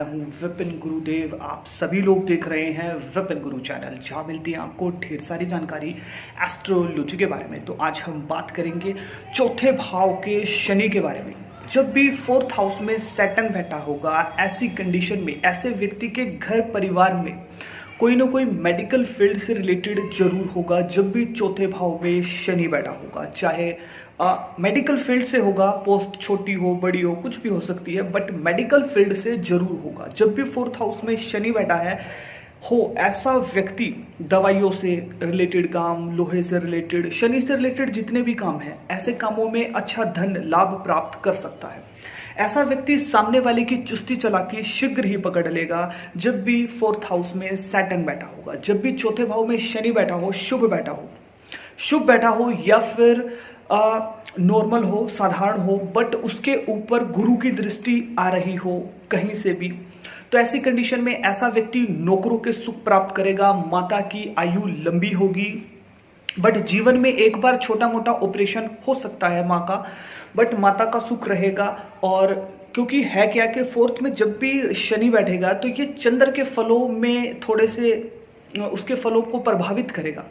हूँ विपिन गुरुदेव। आप सभी लोग देख रहे हैं विपिन गुरु चैनल, जहाँ मिलती है आपको ढेर सारी जानकारी एस्ट्रोलॉजी के बारे में। तो आज हम बात करेंगे चौथे भाव के शनि के बारे में। जब भी फोर्थ हाउस में सैटर्न बैठा होगा, ऐसी कंडीशन में ऐसे व्यक्ति के घर परिवार में कोई ना कोई मेडिकल फील्ड से रिलेटेड जरूर होगा। जब भी चौथे भाव में शनि बैठा होगा, चाहे मेडिकल फील्ड से होगा, पोस्ट छोटी हो बड़ी हो कुछ भी हो सकती है, बट मेडिकल फील्ड से जरूर होगा। जब भी फोर्थ हाउस में शनि बैठा है ऐसा व्यक्ति दवाइयों से रिलेटेड काम, लोहे से रिलेटेड, शनि से रिलेटेड जितने भी काम हैं, ऐसे कामों में अच्छा धन लाभ प्राप्त कर सकता है। ऐसा व्यक्ति सामने वाले की चुस्ती चालाकी शीघ्र ही पकड़ लेगा जब भी फोर्थ हाउस में सैटर्न बैठा होगा। जब भी चौथे भाव में शनि बैठा हो, शुभ बैठा हो या फिर नॉर्मल हो, साधारण हो, बट उसके ऊपर गुरु की दृष्टि आ रही हो कहीं से भी, तो ऐसी कंडीशन में ऐसा व्यक्ति नौकरों के सुख प्राप्त करेगा, माता की आयु लंबी होगी। बट जीवन में एक बार छोटा मोटा ऑपरेशन हो सकता है माँ का, बट माता का सुख रहेगा। और क्योंकि है क्या कि फोर्थ में जब भी शनि बैठेगा तो ये चंद्र के फलों में थोड़े से उसके फलों को प्रभावित करेगा।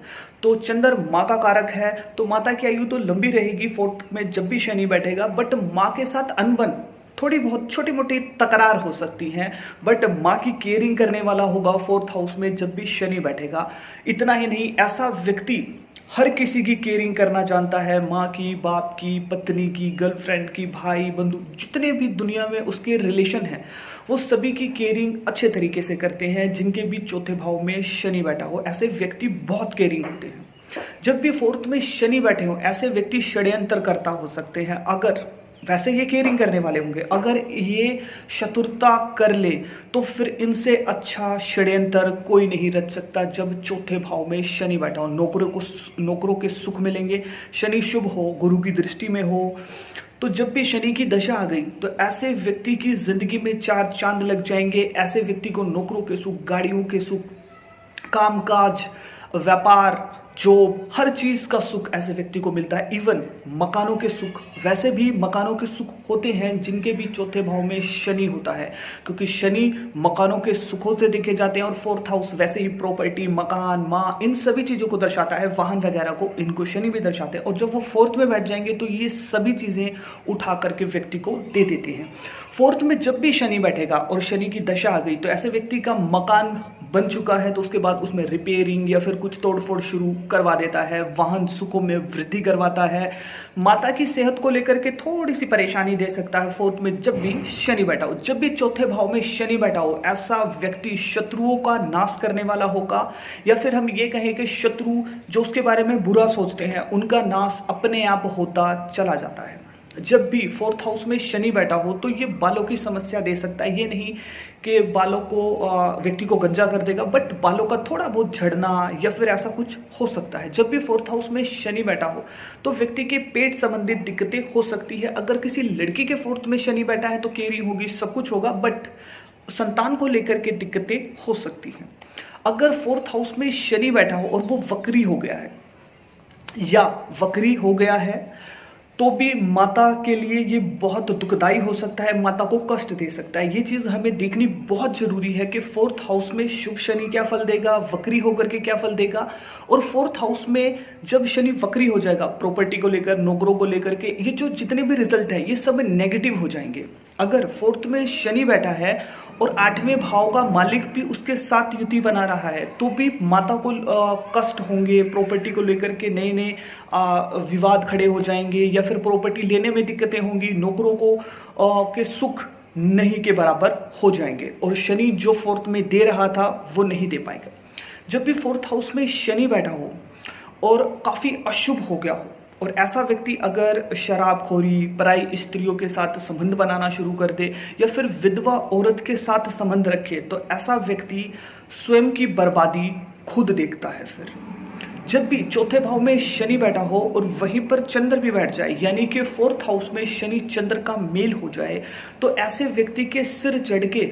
तो चंद्र माँ का कारक है, तो माता की आयु तो लंबी रहेगी फोर्थ में जब भी शनि बैठेगा। बट माँ के साथ अनबन, थोड़ी बहुत छोटी मोटी तकरार हो सकती है, बट माँ की केयरिंग करने वाला होगा फोर्थ हाउस में जब भी शनि बैठेगा। इतना ही नहीं, ऐसा व्यक्ति हर किसी की केयरिंग करना जानता है, माँ की, बाप की, पत्नी की, गर्लफ्रेंड की, भाई बंधु, जितने भी दुनिया में उसके रिलेशन हैं, वो सभी की केयरिंग अच्छे तरीके से करते हैं। जिनके भी चौथे भाव में शनि बैठा हो, ऐसे व्यक्ति बहुत केयरिंग होते हैं। जब भी फोर्थ में शनि बैठे हो, ऐसे व्यक्ति षड्यंत्रकर्ता हो सकते हैं। अगर वैसे ये केयरिंग करने वाले होंगे, अगर ये शत्रुता कर ले तो फिर इनसे अच्छा षड्यंत्र कोई नहीं रच सकता। जब चौथे भाव में शनि बैठा हो, नौकरों के सुख मिलेंगे, शनि शुभ हो, गुरु की दृष्टि में हो। तो जब भी शनि की दशा आ गई तो ऐसे व्यक्ति की जिंदगी में चार चांद लग जाएंगे। ऐसे व्यक्ति को नौकरों के सुख, गाड़ियों के सुख, कामकाज, व्यापार, जॉब, हर चीज का सुख ऐसे व्यक्ति को मिलता है। इवन मकानों के सुख, वैसे भी मकानों के सुख होते हैं जिनके भी चौथे भाव में शनि होता है, क्योंकि शनि मकानों के सुखों से देखे जाते हैं। और फोर्थ हाउस वैसे ही प्रॉपर्टी, मकान, माँ, इन सभी चीजों को दर्शाता है, वाहन वगैरह को, इनको शनि भी दर्शाते हैं। और जब वो फोर्थ में बैठ जाएंगे तो ये सभी चीजें उठा करके व्यक्ति को दे देते हैं। फोर्थ में जब भी शनि बैठेगा और शनि की दशा आ गई तो ऐसे व्यक्ति का मकान बन चुका है तो उसके बाद उसमें रिपेयरिंग या फिर कुछ तोड़फोड़ शुरू करवा देता है, वाहन सुखों में वृद्धि करवाता है, माता की सेहत को लेकर के थोड़ी सी परेशानी दे सकता है फोर्थ में जब भी शनि बैठा हो। जब भी चौथे भाव में शनि बैठा हो, ऐसा व्यक्ति शत्रुओं का नाश करने वाला होगा, या फिर हम ये कहें कि शत्रु जो उसके बारे में बुरा सोचते हैं उनका नाश अपने आप होता चला जाता है। जब भी फोर्थ हाउस में शनि बैठा हो तो ये बालों की समस्या दे सकता है। ये नहीं कि बालों को व्यक्ति को गंजा कर देगा, बट बालों का थोड़ा बहुत झड़ना या फिर ऐसा कुछ हो सकता है। जब भी फोर्थ हाउस में शनि बैठा हो तो व्यक्ति के पेट संबंधित दिक्कतें हो सकती है। अगर किसी लड़की के फोर्थ में शनि बैठा है तो केयरिंग होगी, सब कुछ होगा, बट संतान को लेकर के दिक्कतें हो सकती हैं। अगर फोर्थ हाउस में शनि बैठा हो और वो वक्री हो गया है या वक्री हो गया है तो भी माता के लिए ये बहुत दुखदाई हो सकता है, माता को कष्ट दे सकता है। ये चीज हमें देखनी बहुत जरूरी है कि फोर्थ हाउस में शुभ शनि क्या फल देगा, वक्री होकर के क्या फल देगा। और फोर्थ हाउस में जब शनि वक्री हो जाएगा, प्रॉपर्टी को लेकर, नौकरों को लेकर के, ये जो जितने भी रिजल्ट है ये सब नेगेटिव हो जाएंगे। अगर फोर्थ में शनि बैठा है और आठवें भाव का मालिक भी उसके साथ युति बना रहा है तो भी माता को कष्ट होंगे, प्रॉपर्टी को लेकर के नए नए विवाद खड़े हो जाएंगे, या फिर प्रॉपर्टी लेने में दिक्कतें होंगी, नौकरों को के सुख नहीं के बराबर हो जाएंगे। और शनि जो फोर्थ में दे रहा था वो नहीं दे पाएगा। जब भी फोर्थ हाउस में शनि बैठा हो और काफी अशुभ हो गया हो, और ऐसा व्यक्ति अगर शराबखोरी, पराई स्त्रियों के साथ संबंध बनाना शुरू कर दे या फिर विधवा औरत के साथ संबंध रखे, तो ऐसा व्यक्ति स्वयं की बर्बादी खुद देखता है। फिर जब भी चौथे भाव में शनि बैठा हो और वहीं पर चंद्र भी बैठ जाए, यानी कि फोर्थ हाउस में शनि चंद्र का मेल हो जाए, तो ऐसे व्यक्ति के सिर चढ़ के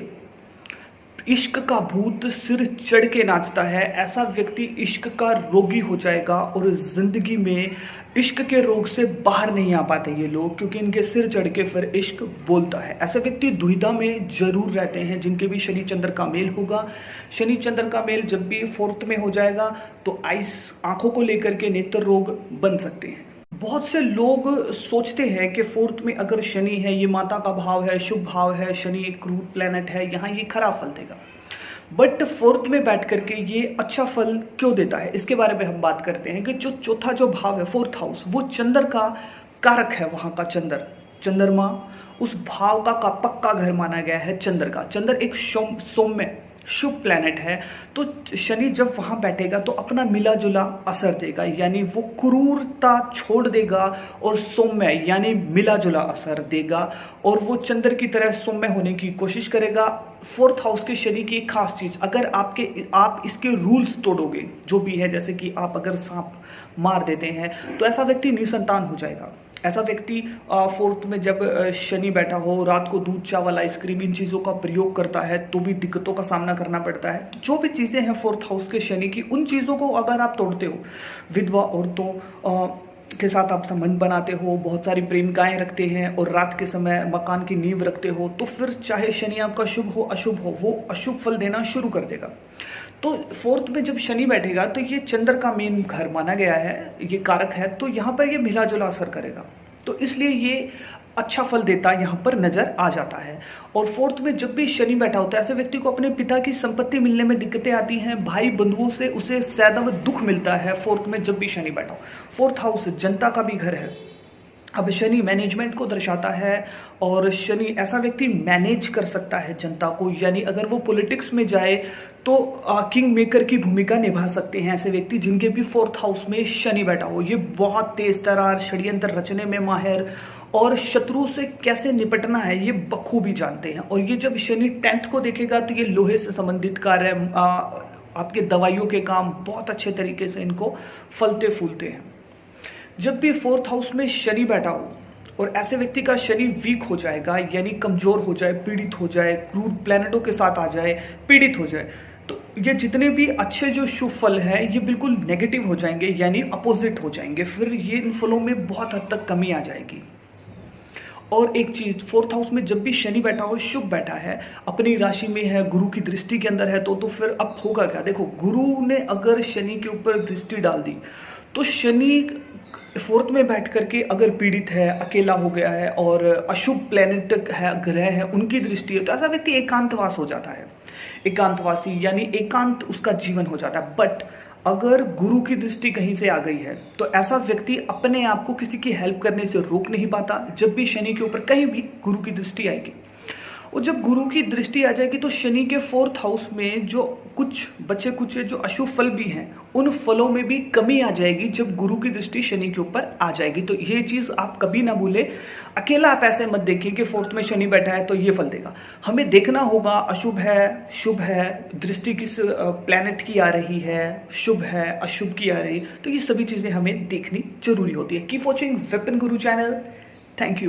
इश्क का भूत सिर चढ़ के नाचता है, ऐसा व्यक्ति इश्क का रोगी हो जाएगा और जिंदगी में इश्क के रोग से बाहर नहीं आ पाते ये लोग, क्योंकि इनके सिर चढ़ के फिर इश्क बोलता है। ऐसे व्यक्ति दुविधा में जरूर रहते हैं जिनके भी शनि चंद्र का मेल होगा। शनि चंद्र का मेल जब भी 4th में हो जाएगा तो आंखों को लेकर के नेत्र रोग बन सकते हैं। बहुत से लोग सोचते हैं कि 4th में अगर शनि है, ये माता का भाव है, शुभ भाव है, शनि एक क्रूर प्लेनेट है, यहाँ ये खराब फल देगा। बट 4th में बैठ करके ये अच्छा फल क्यों देता है, इसके बारे में हम बात करते हैं कि जो चौथा जो भाव है 4th हाउस, वो चंद्र का कारक है। वहां का चंद्रमा उस भाव का पक्का घर माना गया है चंद्र का। चंद्र एक सौम्य शुभ प्लैनेट है, तो शनि जब वहां बैठेगा तो अपना मिला जुला असर देगा, यानी वो क्रूरता छोड़ देगा और सौम्य यानी मिला जुला असर देगा, और वो चंद्र की तरह सौम्य होने की कोशिश करेगा। 4th हाउस के शनि की एक खास चीज, अगर आप इसके रूल्स तोड़ोगे जो भी है, जैसे कि आप अगर सांप मार देते हैं तो ऐसा व्यक्ति निसंतान हो जाएगा। ऐसा व्यक्ति 4th में जब शनि बैठा हो, रात को दूध चावल आइसक्रीम इन चीज़ों का प्रयोग करता है तो भी दिक्कतों का सामना करना पड़ता है। तो जो भी चीज़ें हैं 4th हाउस के शनि की, उन चीज़ों को अगर आप तोड़ते हो, विधवा औरतों के साथ आप संबंध बनाते हो, बहुत सारी प्रेमिकाएं रखते हैं और रात के समय मकान की नींव रखते हो, तो फिर चाहे शनि आपका शुभ हो अशुभ हो, वो अशुभ फल देना शुरू कर देगा। तो 4th में जब शनि बैठेगा तो ये चंद्र का मेन घर माना गया है, ये कारक है, तो यहाँ पर ये मिला जुला असर करेगा, तो इसलिए ये अच्छा फल देता यहाँ पर नजर आ जाता है। और 4th में जब भी शनि बैठा होता है, ऐसे व्यक्ति को अपने पिता की संपत्ति मिलने में दिक्कतें आती हैं, भाई बंधुओं से उसे सदैव दुख मिलता है 4th में जब भी शनि बैठा हो। 4th हाउस जनता का भी घर है। अब शनि मैनेजमेंट को दर्शाता है, और शनि ऐसा व्यक्ति मैनेज कर सकता है जनता को, यानी अगर वो पॉलिटिक्स में जाए तो किंग मेकर की भूमिका निभा सकते हैं ऐसे व्यक्ति जिनके भी 4th हाउस में शनि बैठा हो। ये बहुत तेज तरार षड्यंत्र रचने में माहिर और शत्रु से कैसे निपटना है ये बखूबी जानते हैं। और ये जब शनि 10th को देखेगा तो ये लोहे से संबंधित कार्य, आपके दवाइयों के काम बहुत अच्छे तरीके से इनको फलते फूलते हैं। जब भी 4th हाउस में शनि बैठा हो और ऐसे व्यक्ति का शनि वीक हो जाएगा, यानी कमजोर हो जाए, पीड़ित हो जाए, क्रूर प्लैनेटों के साथ आ जाए, पीड़ित हो जाए, तो ये जितने भी अच्छे जो शुभ फल हैं ये बिल्कुल नेगेटिव हो जाएंगे, यानी अपोजिट हो जाएंगे। फिर ये इन फलों में बहुत हद तक कमी आ जाएगी। और एक चीज, 4th हाउस में जब भी शनि बैठा हो, शुभ बैठा है, अपनी राशि में है, गुरु की दृष्टि के अंदर है, तो फिर अब होगा क्या? देखो, गुरु ने अगर शनि के ऊपर दृष्टि डाल दी तो शनि 4th में बैठ करके अगर पीड़ित है, अकेला हो गया है और अशुभ प्लेनेट है, ग्रह है, उनकी दृष्टि है, तो ऐसा व्यक्ति एकांतवास हो जाता है। एकांतवासी यानी एकांत उसका जीवन हो जाता है। बट अगर गुरु की दृष्टि कहीं से आ गई है तो ऐसा व्यक्ति अपने आप को किसी की हेल्प करने से रोक नहीं पाता। जब भी शनि के ऊपर कहीं भी गुरु की दृष्टि आएगी, और जब गुरु की दृष्टि आ जाएगी तो शनि के 4th हाउस में जो कुछ बचे कुछ जो अशुभ फल भी हैं, उन फलों में भी कमी आ जाएगी जब गुरु की दृष्टि शनि के ऊपर आ जाएगी। तो ये चीज आप कभी ना भूले। अकेला आप ऐसे मत देखिए कि 4th में शनि बैठा है तो ये फल देगा। हमें देखना होगा अशुभ है, शुभ है, दृष्टि किस प्लैनेट की आ रही है, शुभ है, अशुभ की आ रही, तो ये सभी चीजें हमें देखनी जरूरी होती है। Keep watching weapon Guru channel. Thank you.